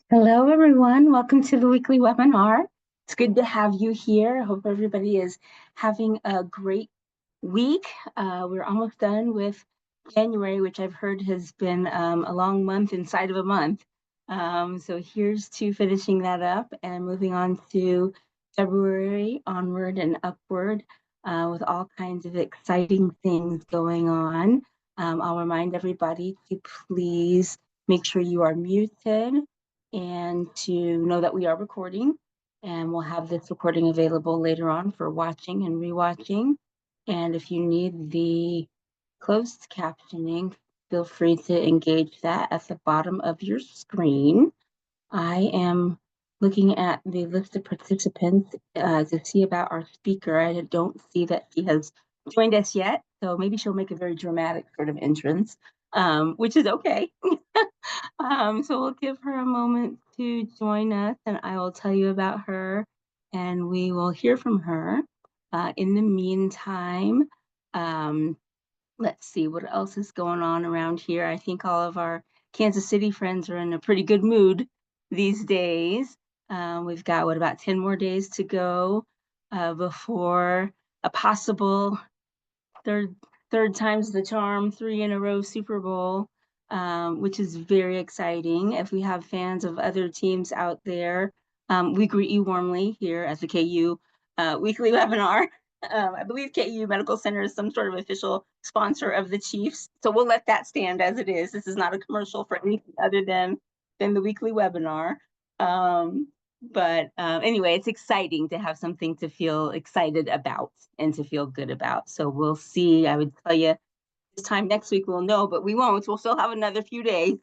Hello, everyone. Welcome to the weekly webinar. It's good to have you here. I hope everybody is having a great week. We're almost done with January, which I've heard has been a long month inside of a month. So here's to finishing that up and moving on to February onward and upward with all kinds of exciting things going on. I'll remind everybody to please make sure you are muted and to know that we are recording, and we'll have this recording available later on for watching and rewatching. And if you need the closed captioning, feel free to engage that at the bottom of your screen. I am looking at the list of participants to see about our speaker. I don't see that she has joined us yet, so maybe she'll make a very dramatic sort of entrance, which is okay. So we'll give her a moment to join us, and I will tell you about her, and we will hear from her. In the meantime, let's see what else is going on around here. I think all of our Kansas City friends are in a pretty good mood these days. We've got, about 10 more days to go before a possible third time's the charm, 3 in a row Super Bowl, which is very exciting. If we have fans of other teams out there, we greet you warmly here at the KU weekly webinar. I believe KU Medical Center is some sort of official sponsor of the Chiefs, so we'll let that stand as it is. This is not a commercial for anything other than the weekly webinar. But anyway, it's exciting to have something to feel excited about and to feel good about. So we'll see. I would tell you this time next week we'll know, but we won't. We'll still have another few days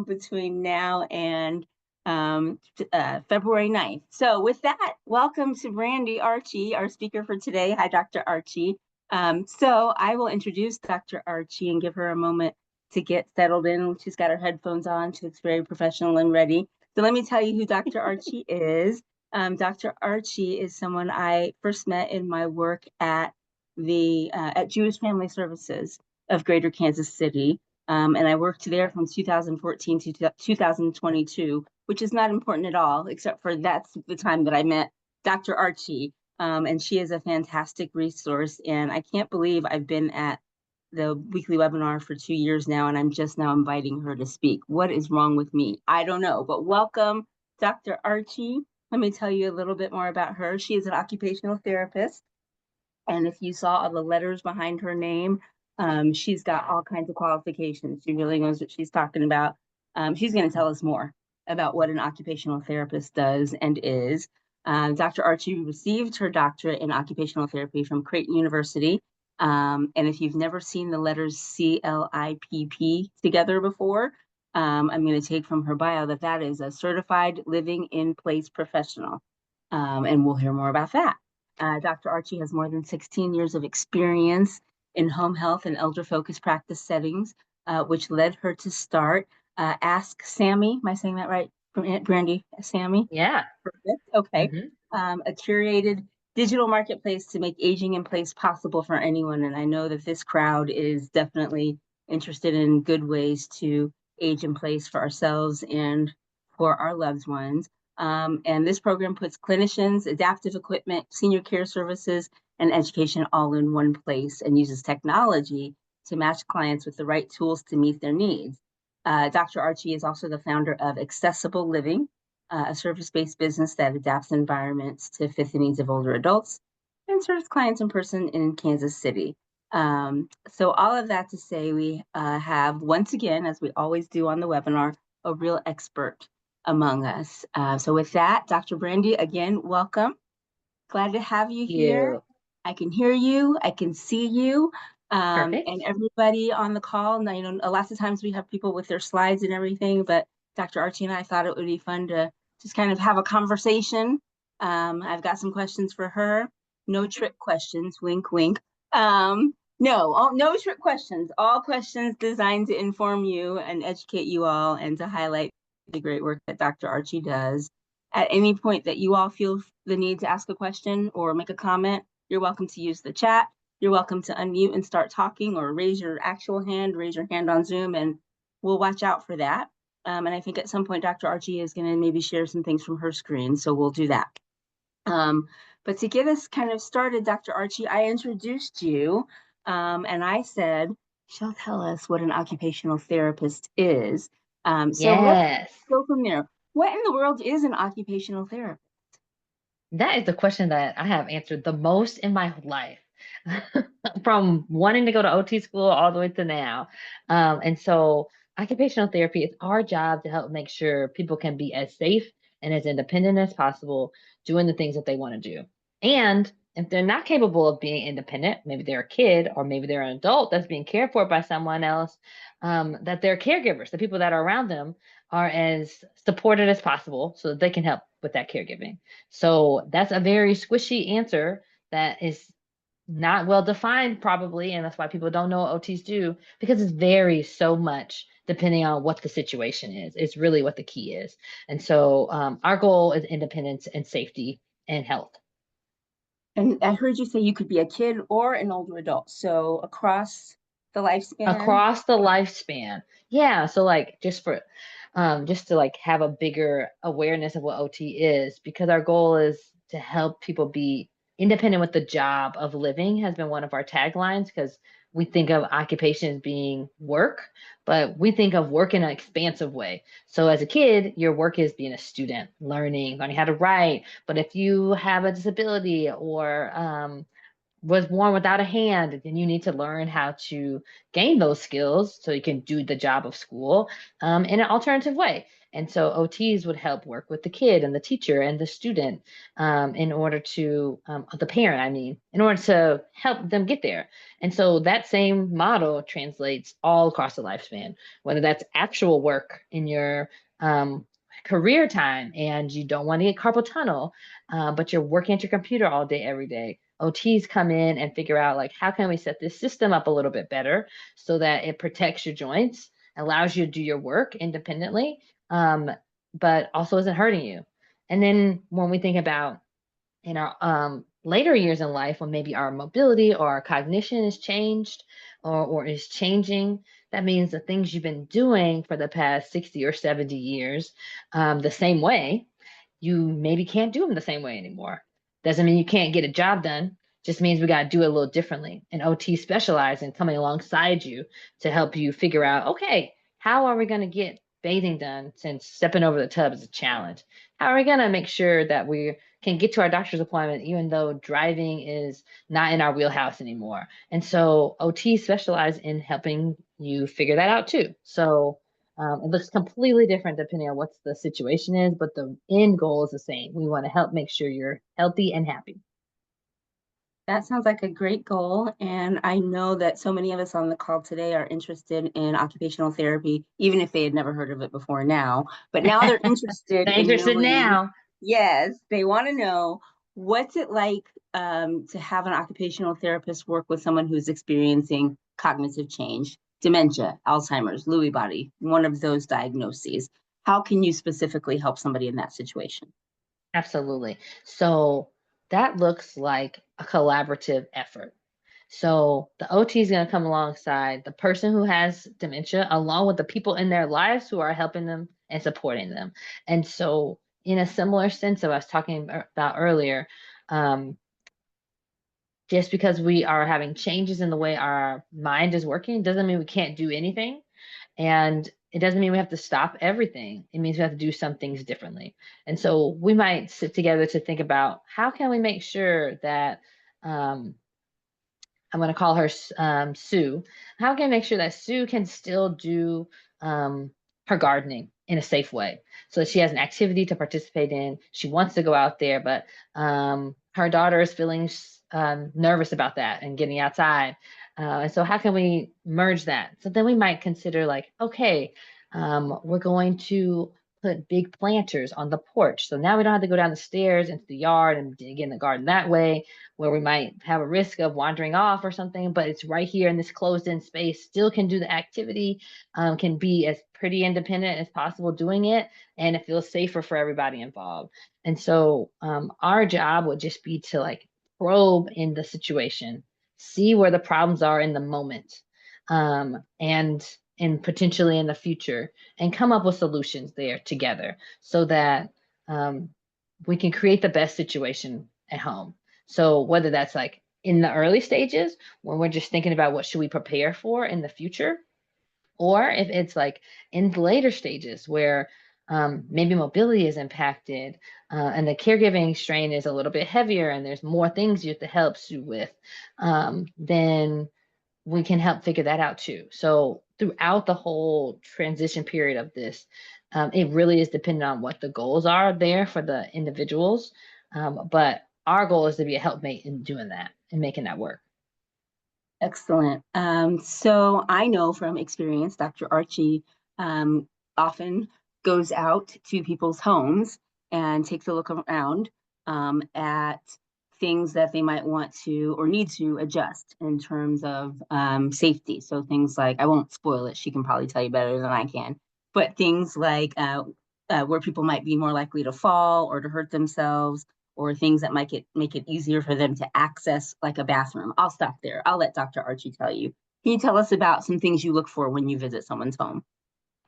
between now and February 9th. So with that, welcome to Brandy Archie, our speaker for today. Hi, Dr. Archie. So I will introduce Dr. Archie and give her a moment to get settled in. She's got her headphones on. She looks very professional and ready. So let me tell you who Dr. Archie is. Dr. Archie is someone I first met in my work at Jewish Family Services of Greater Kansas City. And I worked there from 2014 to 2022, which is not important at all, except for that's the time that I met Dr. Archie. And she is a fantastic resource. And I can't believe I've been at the weekly webinar for 2 years now, and I'm just now inviting her to speak. What is wrong with me? I don't know, but welcome, Dr. Archie. Let me tell you a little bit more about her. She is an occupational therapist. And if you saw all the letters behind her name, she's got all kinds of qualifications. She really knows what she's talking about. She's going to tell us more about what an occupational therapist does and is. Dr. Archie received her doctorate in occupational therapy from Creighton University. And if you've never seen the letters CLIPP together before, I'm going to take from her bio that is a certified living in place professional. And we'll hear more about that. Dr. Archie has more than 16 years of experience in home health and elder-focused practice settings, which led her to start Ask Sammy. Am I saying that right, Brandy? Sammy? Yeah. Perfect. Okay. A curated digital marketplace to make aging in place possible for anyone. And I know that this crowd is definitely interested in good ways to age in place for ourselves and for our loved ones. And this program puts clinicians, adaptive equipment, senior care services, and education all in one place and uses technology to match clients with the right tools to meet their needs. Dr. Archie is also the founder of Accessible Living, a service-based business that adapts environments to fit the needs of older adults and serves clients in person in Kansas City. So all of that to say, we have, once again, as we always do on the webinar, a real expert among us. So with that, Dr. Brandy, again, welcome. Glad to have you here. I can hear you, I can see you, and everybody on the call. Now, lots of times we have people with their slides and everything, but Dr. Archie and I thought it would be fun to just kind of have a conversation. I've got some questions for her. No trick questions, wink, wink. No trick questions. All questions designed to inform you and educate you all and to highlight the great work that Dr. Archie does. At any point that you all feel the need to ask a question or make a comment, you're welcome to use the chat. You're welcome to unmute and start talking or raise your actual hand, raise your hand on Zoom, and we'll watch out for that. And I think at some point, Dr. Archie is going to maybe share some things from her screen. So we'll do that. Um, but to get us kind of started, Dr. Archie, I introduced you and I said, she'll tell us what an occupational therapist is. So let's Yes. go from there. What in the world is an occupational therapist? That is the question that I have answered the most in my life, from wanting to go to OT school all the way to now. And so, occupational therapy is our job to help make sure people can be as safe and as independent as possible doing the things that they want to do. And if they're not capable of being independent, maybe they're a kid or maybe they're an adult that's being cared for by someone else, that their caregivers, the people that are around them, are as supported as possible so that they can help with that caregiving. So that's a very squishy answer that is not well defined, probably. And that's why people don't know what OTs do, because it varies so much depending on what the situation is. It's really what the key is. And so our goal is independence and safety and health. And I heard you say you could be a kid or an older adult. So across the lifespan. Across the lifespan. Yeah, so like just to like have a bigger awareness of what OT is, because our goal is to help people be independent with the job of living has been one of our taglines, because we think of occupation as being work, but we think of work in an expansive way. So as a kid, your work is being a student, learning how to write. But if you have a disability or was born without a hand, then you need to learn how to gain those skills so you can do the job of school in an alternative way. And so OTs would help work with the kid and the teacher and the student in order to, the parent, I mean, in order to help them get there. And so that same model translates all across the lifespan, whether that's actual work in your career time and you don't want to get carpal tunnel, but you're working at your computer all day, every day. OTs come in and figure out like how can we set this system up a little bit better so that it protects your joints, allows you to do your work independently, um, but also isn't hurting you. And then when we think about in our later years in life, when maybe our mobility or our cognition is changed or is changing, that means the things you've been doing for the past 60 or 70 years the same way, you maybe can't do them the same way anymore. Doesn't mean you can't get a job done. Just means we got to do it a little differently. And OT specialize in coming alongside you to help you figure out, okay, how are we going to get bathing done since stepping over the tub is a challenge? How are we going to make sure that we can get to our doctor's appointment even though driving is not in our wheelhouse anymore? And so OT specialize in helping you figure that out too. So it looks completely different depending on what the situation is, but the end goal is the same. We want to help make sure you're healthy and happy. That sounds like a great goal. And I know that so many of us on the call today are interested in occupational therapy, even if they had never heard of it before now. But now they're interested They're in interested knowing, now. yes, they want to know what's it like to have an occupational therapist work with someone who's experiencing cognitive change, dementia, Alzheimer's, Lewy body, one of those diagnoses. How can you specifically help somebody in that situation? Absolutely. So that looks like a collaborative effort. So the OT is going to come alongside the person who has dementia, along with the people in their lives who are helping them and supporting them. And so, in a similar sense of us talking about earlier, um, just because we are having changes in the way our mind is working doesn't mean we can't do anything. And it doesn't mean we have to stop everything. It means we have to do some things differently. And so we might sit together to think about how can we make sure that um, I'm going to call her Sue. How can I make sure that Sue can still do um, her gardening in a safe way so that she has an activity to participate in? She wants to go out there, but her daughter is feeling nervous about that and getting outside. And so, how can we merge that? So then we might consider, like, okay, we're going to put big planters on the porch. So now we don't have to go down the stairs into the yard and dig in the garden that way, where we might have a risk of wandering off or something, but it's right here in this closed in space, still can do the activity, can be as pretty independent as possible doing it, and it feels safer for everybody involved. And so our job would just be to like probe in the situation, see where the problems are in the moment. And and potentially in the future, and come up with solutions there together so that um, we can create the best situation at home. So whether that's like in the early stages when we're just thinking about what should we prepare for in the future, or if it's like in the later stages where maybe mobility is impacted and the caregiving strain is a little bit heavier and there's more things you have to help Sue with, then we can help figure that out too. So throughout the whole transition period of this, it really is dependent on what the goals are there for the individuals. But our goal is to be a helpmate in doing that and making that work. Excellent. So I know from experience, Dr. Archie um, often goes out to people's homes and takes a look around at things that they might want to or need to adjust in terms of safety. So things like, I won't spoil it, she can probably tell you better than I can, but things like where people might be more likely to fall or to hurt themselves, or things that might make it easier for them to access, like a bathroom. I'll stop there. I'll let Dr. Archie tell you. Can you tell us about some things you look for when you visit someone's home?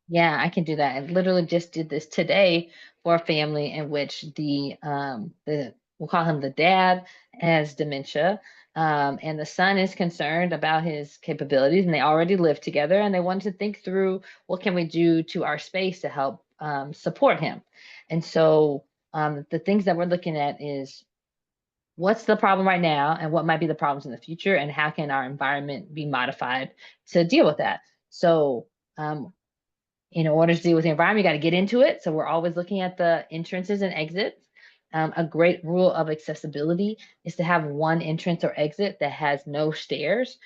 Yeah, I can do that. I literally just did this today for a family in which the we'll call him the dad has dementia, and the son is concerned about his capabilities, and they already live together, and they want to think through what can we do to our space to help support him. And so the things that we're looking at is what's the problem right now, and what might be the problems in the future, and how can our environment be modified to deal with that. So in order to deal with the environment, you got to get into it. So we're always looking at the entrances and exits. A great rule of accessibility is to have one entrance or exit that has no stairs.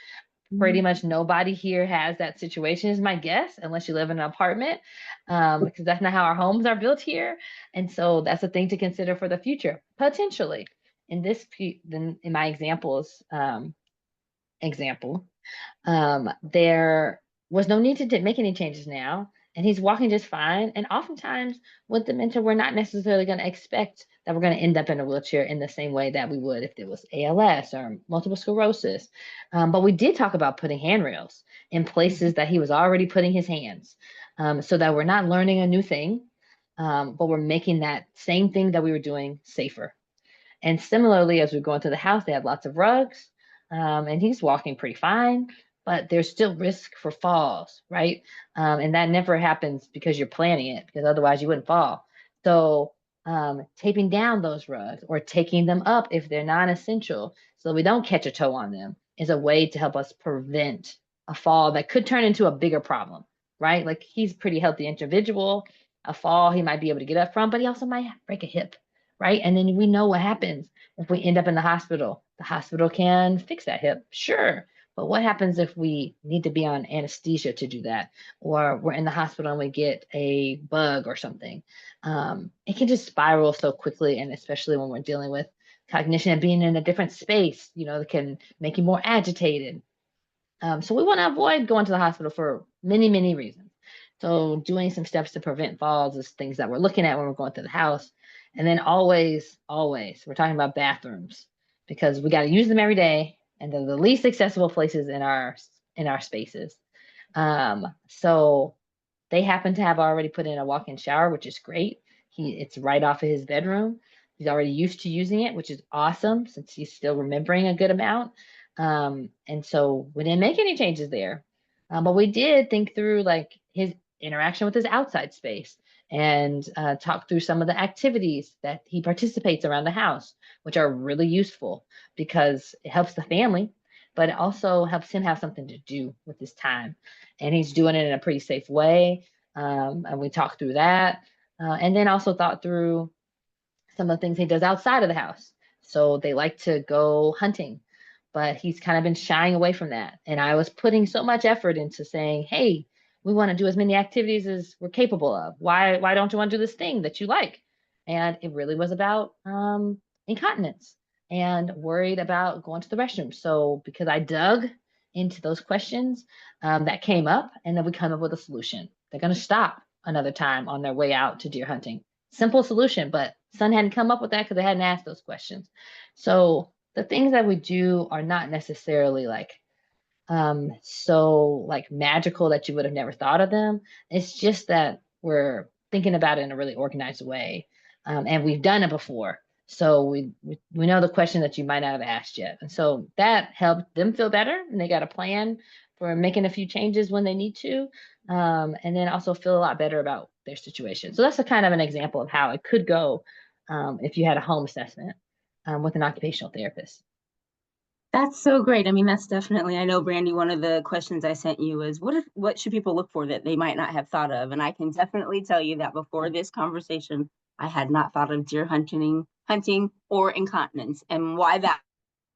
Pretty much nobody here has that situation, is my guess, unless you live in an apartment, because that's not how our homes are built here. And so that's a thing to consider for the future, potentially. In this, in my example, there was no need to make any changes now, and he's walking just fine. And oftentimes with dementia, we're not necessarily going to expect that we're going to end up in a wheelchair in the same way that we would if it was ALS or multiple sclerosis. But we did talk about putting handrails in places that he was already putting his hands, so that we're not learning a new thing, but we're making that same thing that we were doing safer. And similarly, as we go into the house, they have lots of rugs, and he's walking pretty fine, but there's still risk for falls, right? And that never happens because you're planning it, because otherwise you wouldn't fall. So taping down those rugs or taking them up if they're non-essential, so we don't catch a toe on them, is a way to help us prevent a fall that could turn into a bigger problem, right? Like he's a pretty healthy individual. A fall he might be able to get up from, but he also might break a hip, right? And then we know what happens if we end up in the hospital. The hospital can fix that hip, sure. But what happens if we need to be on anesthesia to do that? Or we're in the hospital and we get a bug or something? It can just spiral so quickly, and especially when we're dealing with cognition and being in a different space, it can make you more agitated. So we want to avoid going to the hospital for many, many reasons. So doing some steps to prevent falls is things that we're looking at when we're going through the house. And then always, always, we're talking about bathrooms because we got to use them every day, and they're the least accessible places in our spaces. So they happen to have already put in a walk-in shower, which is great. It's right off of his bedroom. He's already used to using it, which is awesome since he's still remembering a good amount. And so we didn't make any changes there. But we did think through like his interaction with his outside space and talk through some of the activities that he participates around the house, which are really useful because it helps the family, but it also helps him have something to do with his time. And he's doing it in a pretty safe way. And we talked through that. And then also thought through some of the things he does outside of the house. So they like to go hunting, but he's kind of been shying away from that. And I was putting so much effort into saying, hey, we want to do as many activities as we're capable of. Why don't you want to do this thing that you like? And it really was about incontinence and worried about going to the restroom. So because I dug into those questions that came up, and then we come up with a solution. They're going to stop another time on their way out to deer hunting. Simple solution, but Sun hadn't come up with that because they hadn't asked those questions. So the things that we do are not necessarily like so like magical that you would have never thought of them. It's just that we're thinking about it in a really organized way. And we've done it before. So we know the question that you might not have asked yet. And so that helped them feel better and they got a plan for making a few changes when they need to. And then also feel a lot better about their situation. So that's a kind of an example of how it could go if you had a home assessment with an occupational therapist. That's so great. I mean, that's definitely, I know, Brandy, one of the questions I sent you is what should people look for that they might not have thought of? And I can definitely tell you that before this conversation, I had not thought of deer hunting or incontinence and why that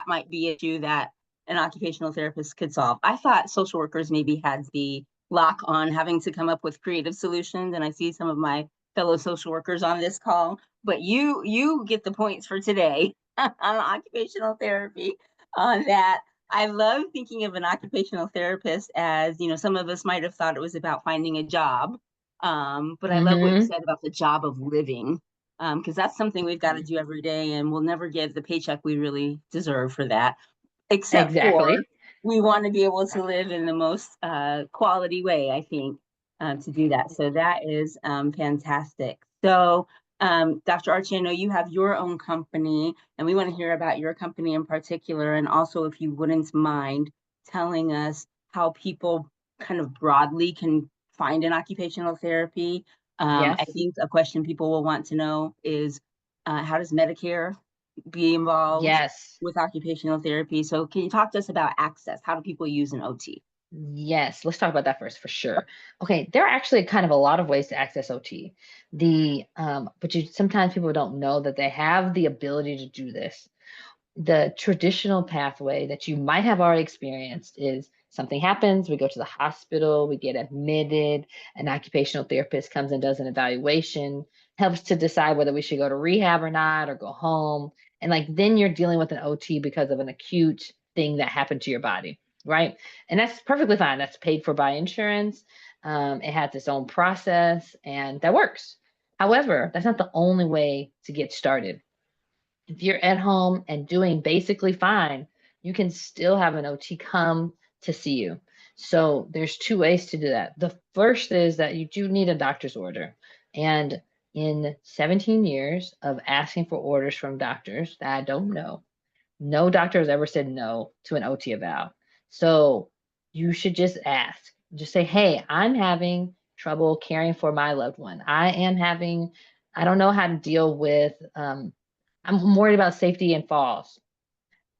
might be an issue that an occupational therapist could solve. I thought social workers maybe had the lock on having to come up with creative solutions, and I see some of my fellow social workers on this call, but you get the points for today on occupational therapy on that. I love thinking of an occupational therapist as, some of us might have thought it was about finding a job. But I love what you Hmm. said about the job of living, because that's something we've got to do every day, and we'll never get the paycheck we really deserve for that, except for Exactly. we want to be able to live in the most quality way, I think, to do that. So that is fantastic. So, Dr. Archie, I know you have your own company, and we want to hear about your company in particular. And also, if you wouldn't mind telling us how people kind of broadly can find an occupational therapy. I Yes. think a question people will want to know is how does Medicare be involved Yes. with occupational therapy? So can you talk to us about access? How do people use an OT? Yes, let's talk about that first for sure. Okay, there are actually kind of a lot of ways to access OT. But sometimes people don't know that they have the ability to do this. The traditional pathway that you might have already experienced is something happens, we go to the hospital, we get admitted, an occupational therapist comes and does an evaluation, helps to decide whether we should go to rehab or not, or go home. And like then you're dealing with an OT because of an acute thing that happened to your body, right? And that's perfectly fine. That's paid for by insurance. It has its own process, and that works. However, that's not the only way to get started. If you're at home and doing basically fine, you can still have an OT come to see you. So there's two ways to do that. The first is that you do need a doctor's order. And in 17 years of asking for orders from doctors that I don't know, no doctor has ever said no to an OT eval. So you should just ask. Just say, hey, I'm having trouble caring for my loved one. I don't know how to deal with, I'm worried about safety and falls.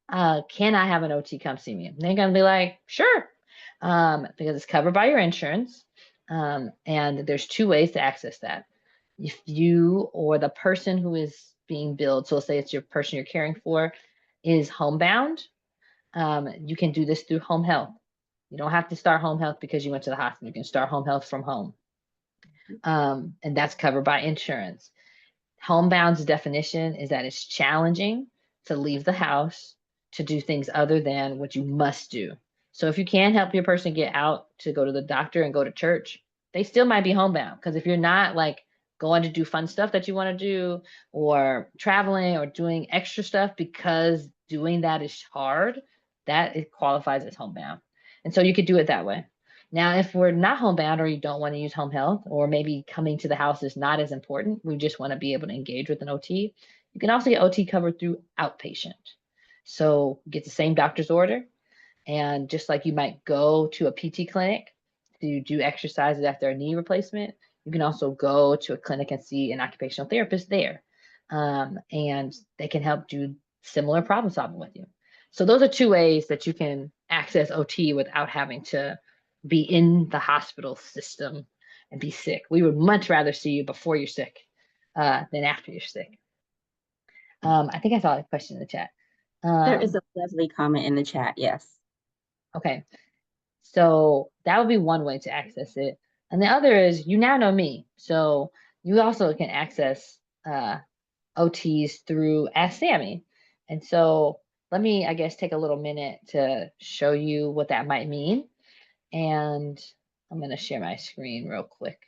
Can I have an OT come see me? And they're going to be like, sure, because it's covered by your insurance. And there's two ways to access that. If you or the person who is being billed, so let's say it's your person you're caring for, is homebound, you can do this through home health. You don't have to start home health because you went to the hospital. You can start home health from home. And that's covered by insurance. Homebound's definition is that it's challenging to leave the house to do things other than what you must do. So if you can help your person get out to go to the doctor and go to church, they still might be homebound. Because if you're not like going to do fun stuff that you want to do, or traveling or doing extra stuff because doing that is hard, that it qualifies as homebound. And so you could do it that way. Now, if we're not homebound or you don't want to use home health, or maybe coming to the house is not as important, we just want to be able to engage with an OT, you can also get OT covered through outpatient. So get the same doctor's order. And just like you might go to a PT clinic to do exercises after a knee replacement, you can also go to a clinic and see an occupational therapist there. And they can help do similar problem solving with you. So those are two ways that you can access OT without having to be in the hospital system and be sick. We would much rather see you before you're sick than after you're sick. I think I saw a question in the chat. There is Um, a lovely comment in the chat. Yes. okay. So that would be one way to access it. And the other is you now know me. So you also can access OTs through Ask Sammy. And so let me, I guess, take a little minute to show you what that might mean. And I'm going to share my screen real quick.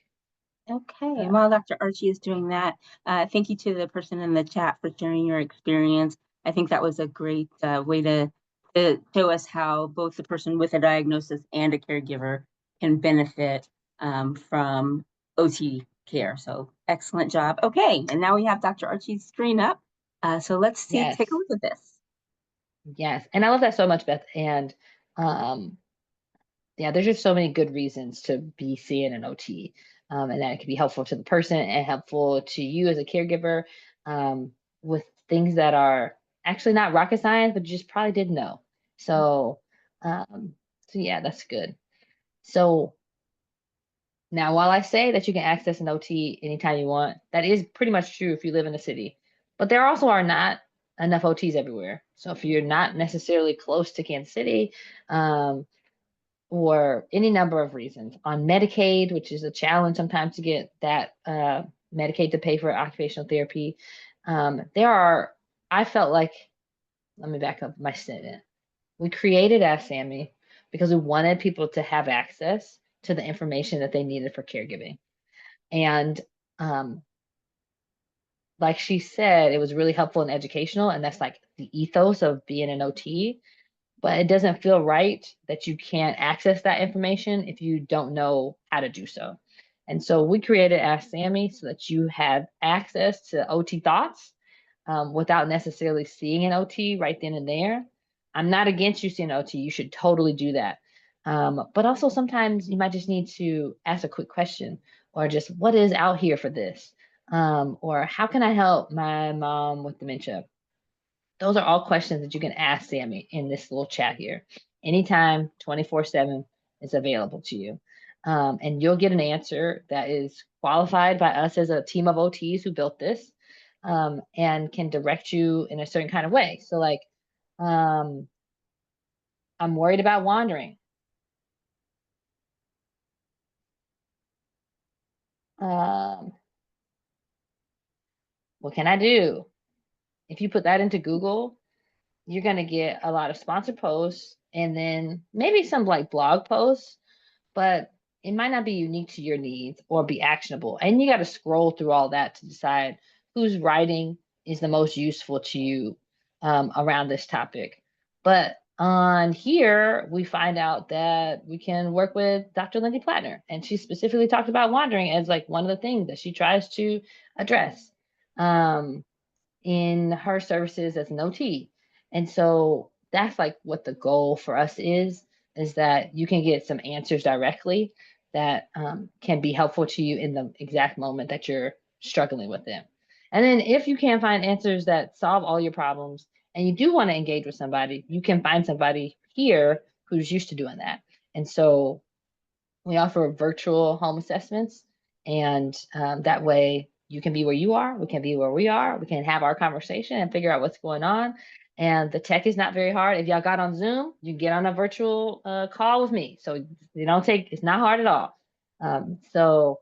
Okay. Uh, And while Dr. Archie is doing that, thank you to the person in the chat for sharing your experience. I think that was a great way to to show us how both the person with a diagnosis and a caregiver can benefit from OT care. So excellent job. Okay, and now we have Dr. Archie's screen up. So let's see, take a Yes. look at this. Yes. And I love that so much, Beth. And um, yeah, there's just so many good reasons to be seeing an OT. And that it can be helpful to the person and helpful to you as a caregiver, um, with things that are actually not rocket science, but you just probably didn't know. So, um, so yeah, that's good. So now, while I say that you can access an OT anytime you want, that is pretty much true if you live in a city. But there also are not enough OTs everywhere. So if you're not necessarily close to Kansas City, um, or any number of reasons, on Medicaid, which is a challenge sometimes to get that Medicaid to pay for occupational therapy, there are, I felt like, let me back up my statement. We created Ask Sammy because we wanted people to have access to the information that they needed for caregiving. And um, like she said, it was really helpful and educational. And that's like the ethos of being an OT. But it doesn't feel right that you can't access that information if you don't know how to do so. And so we created Ask Sammy so that you have access to OT thoughts, without necessarily seeing an OT right then and there. I'm not against you seeing an OT. You should totally do that. But also sometimes you might just need to ask a quick question, or just what is out here for this? Or how can I help my mom with dementia? Those are all questions that you can ask Sammy in this little chat here. Anytime, 24/7 is available to you. And you'll get an answer that is qualified by us as a team of OTs who built this, and can direct you in a certain kind of way. So, like, um, I'm worried about wandering. Um, what can I do? If you put that into Google, you're going to get a lot of sponsored posts and then maybe some like blog posts, but it might not be unique to your needs or be actionable. And you got to scroll through all that to decide whose writing is the most useful to you, around this topic. But on here, we find out that we can work with Dr. Lindsay Plattner, and she specifically talked about wandering as like one of the things that she tries to address. Um, in her services as an OT. And so that's like what the goal for us is that you can get some answers directly that, can be helpful to you in the exact moment that you're struggling with them. And then if you can't find answers that solve all your problems and you do want to engage with somebody, you can find somebody here who's used to doing that. And so we offer virtual home assessments, and that way you can be where you are, we can be where we are, we can have our conversation and figure out what's going on. And the tech is not very hard. If y'all got on Zoom, you can get on a virtual call with me. So you don't take, it's not hard at all. So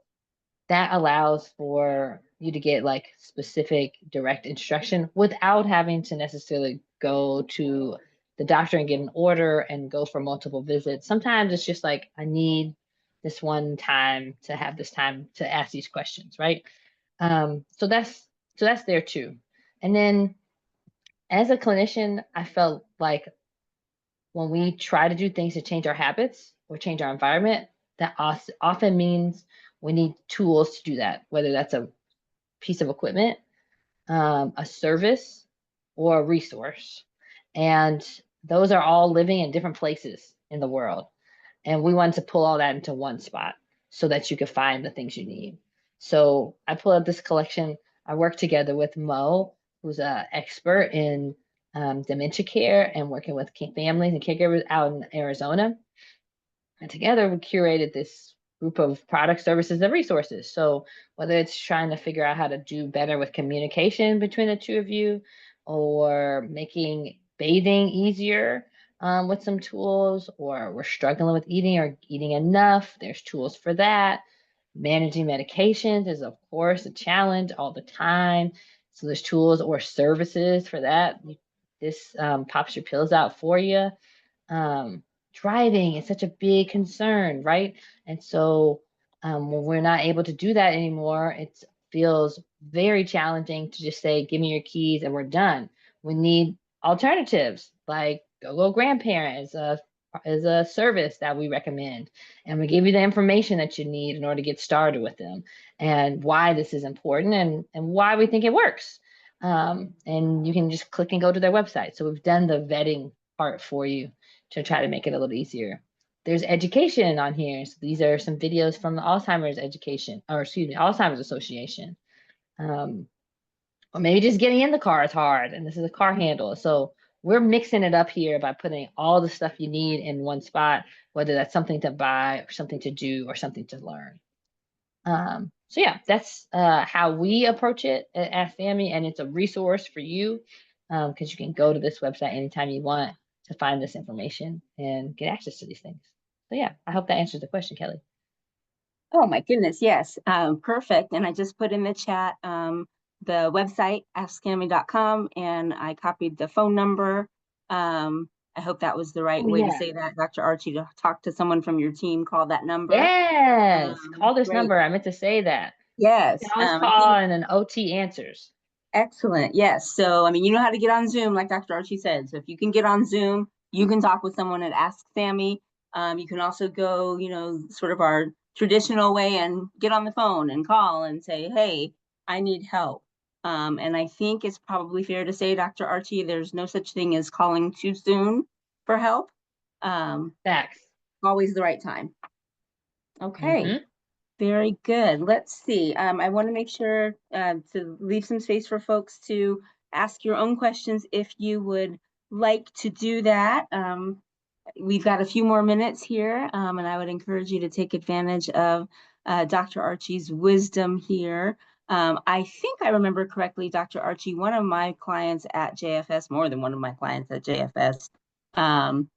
that allows for you to get like specific direct instruction without having to necessarily go to the doctor and get an order and go for multiple visits. Sometimes it's just like, I need this one time to have this time to ask these questions, right? So that's there too. And then as a clinician, I felt like when we try to do things to change our habits or change our environment, that often means we need tools to do that, whether that's a piece of equipment, a service, or a resource. And those are all living in different places in the world. And we wanted to pull all that into one spot so that you could find the things you need. So I pulled up this collection. I worked together with Mo, who's an expert in dementia care and working with families and caregivers out in Arizona. And together we curated this group of products, services, and resources. So whether it's trying to figure out how to do better with communication between the two of you, or making bathing easier, with some tools, or we're struggling with eating or eating enough, there's tools for that. Managing medications is, of course, a challenge all the time. So there's tools or services for that. This pops your pills out for you. um, Driving is such a big concern, right? And so when we're not able to do that anymore, it feels very challenging to just say, give me your keys and we're done. We need alternatives like Go grandparent is a service that we recommend, and we give you the information that you need in order to get started with them, and why this is important, and why we think it works. And you can just click and go to their website. So we've done the vetting part for you to try to make it a little easier. There's education on here. So these are some videos from the Alzheimer's education, or excuse me, Alzheimer's Association. Um, or maybe just getting in the car is hard, and this is a car handle. So we're mixing it up here by putting all the stuff you need in one spot, whether that's something to buy or something to do or something to learn. So yeah, that's how we approach it at Ask Sammy, and it's a resource for you because you can go to this website anytime you want to find this information and get access to these things. So yeah, I hope that answers the question, Kelly. Oh my goodness, yes. Perfect. And I just put in the chat the website, askscammy.com, and I copied the phone number. I hope that was the right Oh way to yeah. say that, Dr. Archie, to talk to someone from your team, call that number. Yes, call this Great. number. I meant to say that. You Yes. can always I think call and an OT answers. excellent. Yes. So, I mean, you know how to get on Zoom, like Dr. Archie said. So if you can get on Zoom, you can talk with someone at Ask Sammy. You can also go, sort of our traditional way and get on the phone and call and say, hey, I need help. And I think it's probably fair to say, Dr. Archie, there's no such thing as calling too soon for help. Um, Facts. Always the right time. Okay. Mm-hmm. Very good. Let's see. I want to make sure to leave some space for folks to ask your own questions if you would like to do that. We've got a few more minutes here, and I would encourage you to take advantage of Dr. Archie's wisdom here. I think I remember correctly, Dr. Archie, one of my clients at JFS, more than one of my clients at JFS, um,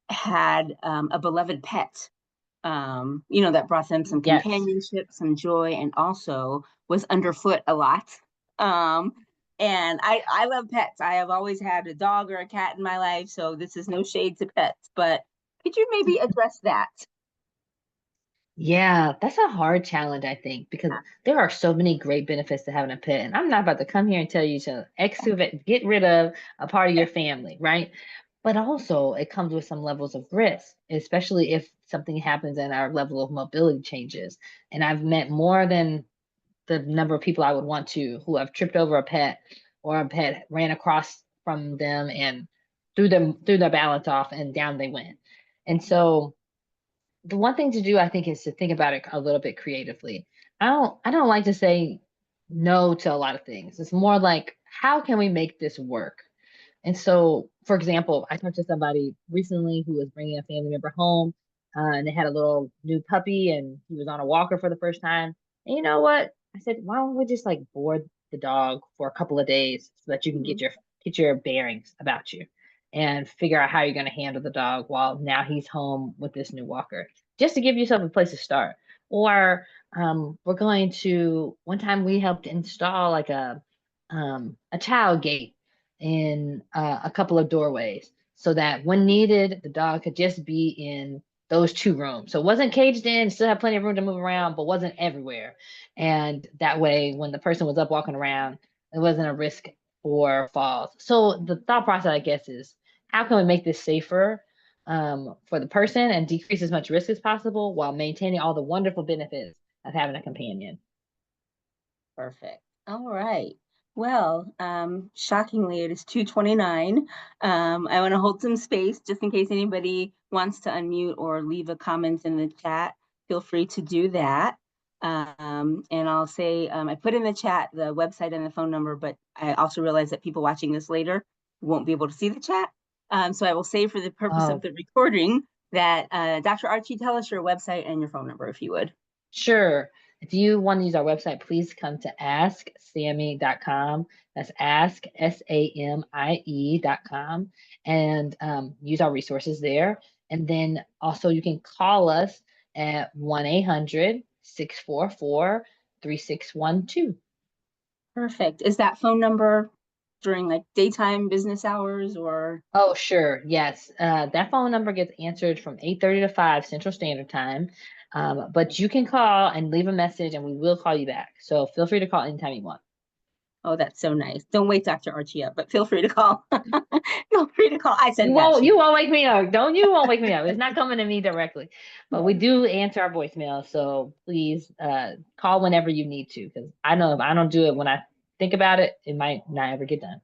had a beloved pet, that brought them some Yes. companionship, some joy, and also was underfoot a lot. Um, and I love pets. I have always had a dog or a cat in my life, so this is no shade to pets, but could you maybe address that? Yeah, that's a hard challenge, I think, because there are so many great benefits to having a pet. And I'm not about to come here and tell you to excavate, get rid of a part of your family, right? But also, it comes with some levels of risk, especially if something happens and our level of mobility changes. And I've met more than the number of people I would want to who have tripped over a pet, or a pet ran across from them and threw their balance off and down they went. And so the one thing to do, I think, is to think about it a little bit creatively. I don't like to say no to a lot of things. It's more like, how can we make this work? And so, for example, I talked to somebody recently who was bringing a family member home, and they had a little new puppy, and he was on a walker for the first time. And you know what? I said, why don't we just like board the dog for a couple of days so that you can Mhm. get your bearings about you and figure out how you're going to handle the dog while now he's home with this new walker, just to give yourself a place to start. Or we're going to one time we helped install like a child gate in a couple of doorways so that when needed, the dog could just be in those two rooms. So it wasn't caged in, still had plenty of room to move around, but wasn't everywhere. And that way, when the person was up walking around, it wasn't a risk for falls. So the thought process, I guess, is how can we make this safer for the person and decrease as much risk as possible while maintaining all the wonderful benefits of having a companion? Perfect. All right. Well, shockingly, it is 2:29. I want to hold some space just in case anybody wants to unmute or leave a comment in the chat. Feel free to do that. And I'll say, I put in the chat the website and the phone number, but I also realize that people watching this later won't be able to see the chat. So I will say for the purpose of Oh, the recording that Dr. Archie, tell us your website and your phone number if you would. sure. If you want to use our website, please come to asksammy.com. That's ask, SAMIE.com, and use our resources there. And then also you can call us at 1-800-644-3612. Perfect. Is that phone number during like daytime business hours or? Oh, sure. Yes. That phone number gets answered from 8:30 to 5 Central Standard Time. But you can call and leave a message and we will call you back. So feel free to call anytime you want. Oh, that's so nice. Don't wake Dr. Archie up, but feel free to call. Feel free to call. I You said that. won't you won't wake me up. Don't you won't wake me up. It's not coming to me directly. But we do answer our voicemail, so please call whenever you need to, because I know if I don't do it when I think about it, it might not ever get done.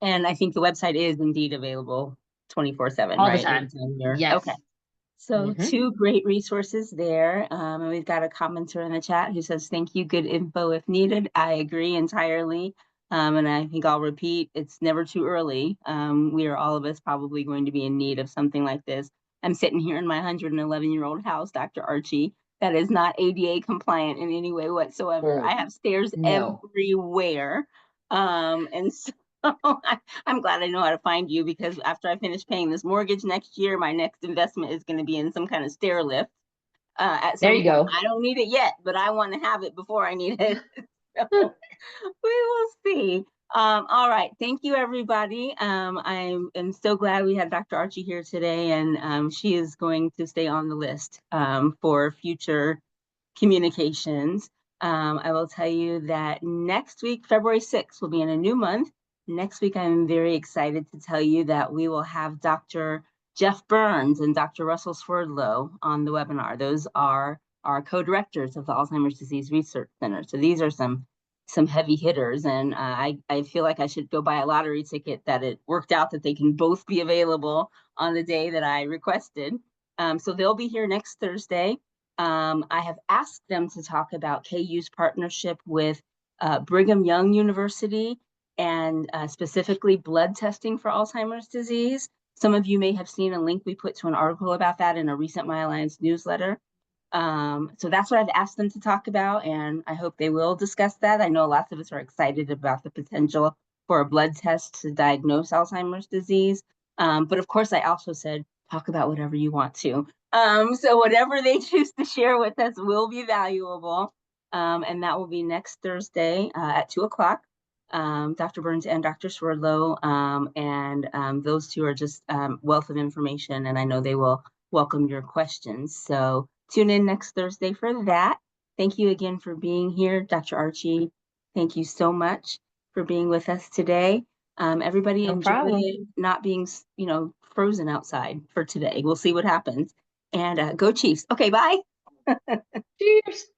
And I think the website is indeed available 24/7, All the right? time. Anytime you're okay. Yes. So Hmm. two great resources there. And we've got a commenter in the chat who says, thank you, good info if needed. I agree entirely. And I think I'll repeat, it's never too early. We are all of us probably going to be in need of something like this. I'm sitting here in my 111-year-old house, Dr. Archie, that is not ADA compliant in any way whatsoever. I Oh, have stairs no. everywhere. And so I'm glad I know how to find you, because after I finish paying this mortgage next year, my next investment is going to be in some kind of stair lift at There some you point. go. I don't need it yet, but I want to have it before I need it. So we will see. All right. Thank you, everybody. I am so glad we had Dr. Archie here today, and she is going to stay on the list for future communications. I will tell you that next week, February 6th, will be in a new month. Next week, I'm very excited to tell you that we will have Dr. Jeff Burns and Dr. Russell Swerdlow on the webinar. Those are our co-directors of the Alzheimer's Disease Research Center. So these are some heavy hitters, and I feel like I should go buy a lottery ticket that it worked out that they can both be available on the day that I requested. So they'll be here next Thursday. I have asked them to talk about KU's partnership with Brigham Young University, and specifically blood testing for Alzheimer's disease. Some of you may have seen a link we put to an article about that in a recent My Alliance newsletter. So that's what I've asked them to talk about, and I hope they will discuss that. I know lots of us are excited about the potential for a blood test to diagnose Alzheimer's disease. But of course, I also said, talk about whatever you want to. So whatever they choose to share with us will be valuable. And that will be next Thursday at 2 o'clock. Dr. Burns and Dr. Swerdlow, and those two are just wealth of information, and I know they will welcome your questions. So tune in next Thursday for that. Thank you again for being here, Dr. Archie. Thank you so much for being with us today. Everybody No enjoy problem. it not being, frozen outside for today. We'll see what happens. And go Chiefs. Okay, bye. Cheers.